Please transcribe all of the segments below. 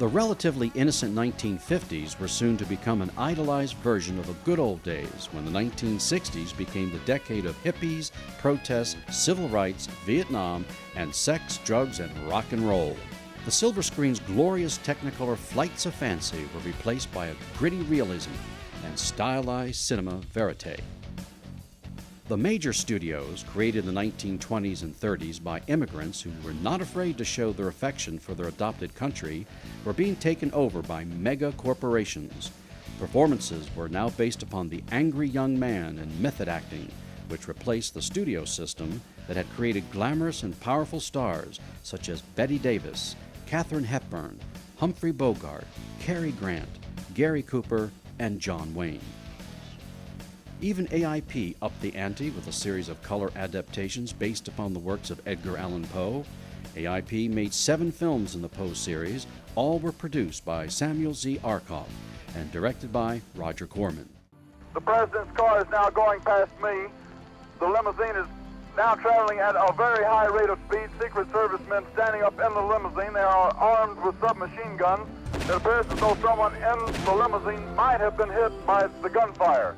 The relatively innocent 1950s were soon to become an idolized version of the good old days when the 1960s became the decade of hippies, protests, civil rights, Vietnam, and sex, drugs, and rock and roll. The silver screen's glorious Technicolor flights of fancy were replaced by a gritty realism and stylized cinema verite. The major studios, created in the 1920s and 30s by immigrants who were not afraid to show their affection for their adopted country, were being taken over by mega corporations. Performances were now based upon the angry young man and method acting, which replaced the studio system that had created glamorous and powerful stars such as Bette Davis, Katharine Hepburn, Humphrey Bogart, Cary Grant, Gary Cooper, and John Wayne. Even AIP upped the ante with a series of color adaptations based upon the works of Edgar Allan Poe. AIP made 7 films in the Poe series. All were produced by Samuel Z. Arkoff and directed by Roger Corman. The president's car is now going past me. The limousine is now traveling at a very high rate of speed. Secret Service men standing up in the limousine. They are armed with submachine guns. It appears as though someone in the limousine might have been hit by the gunfire.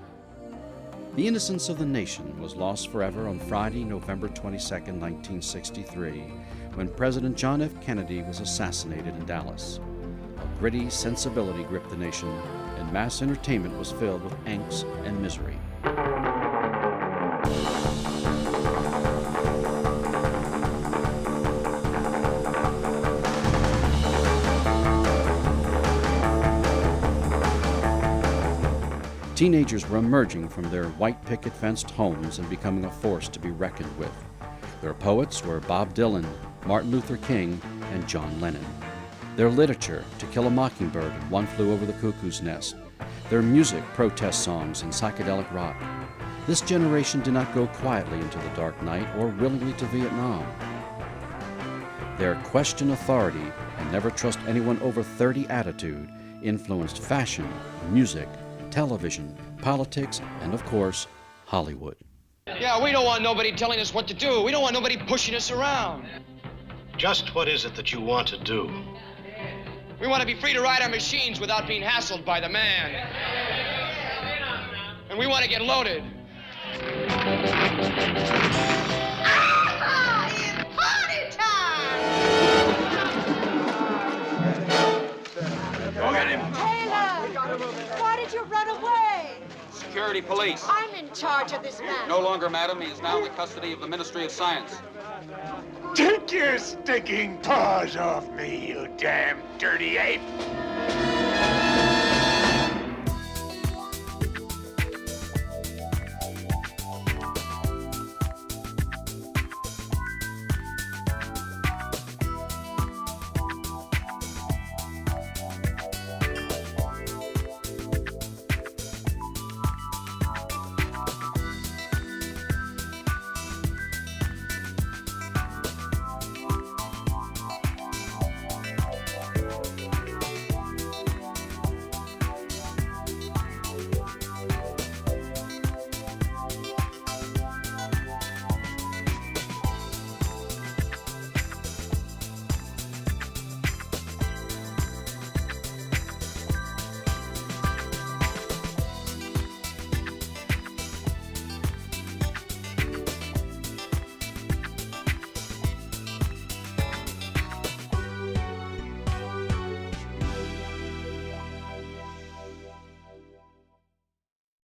The innocence of the nation was lost forever on Friday, November 22, 1963, when President John F. Kennedy was assassinated in Dallas. A gritty sensibility gripped the nation, and mass entertainment was filled with angst and misery. Teenagers were emerging from their white picket-fenced homes and becoming a force to be reckoned with. Their poets were Bob Dylan, Martin Luther King, and John Lennon. Their literature, To Kill a Mockingbird and One Flew Over the Cuckoo's Nest. Their music, protest songs, and psychedelic rock. This generation did not go quietly into the dark night or willingly to Vietnam. Their question authority and never trust anyone over 30 attitude influenced fashion, music, television, politics, and of course, Hollywood. Yeah, we don't want nobody telling us what to do. We don't want nobody pushing us around. Just what is it that you want to do? We want to be free to ride our machines without being hassled by the man. And we want to get loaded. Ah, it's party time! Go get him. Taylor, why did you run away? Security police. I'm in charge of this man. No longer, madam. He is now in the custody of the Ministry of Science. Take your stinking paws off me, you damn dirty ape!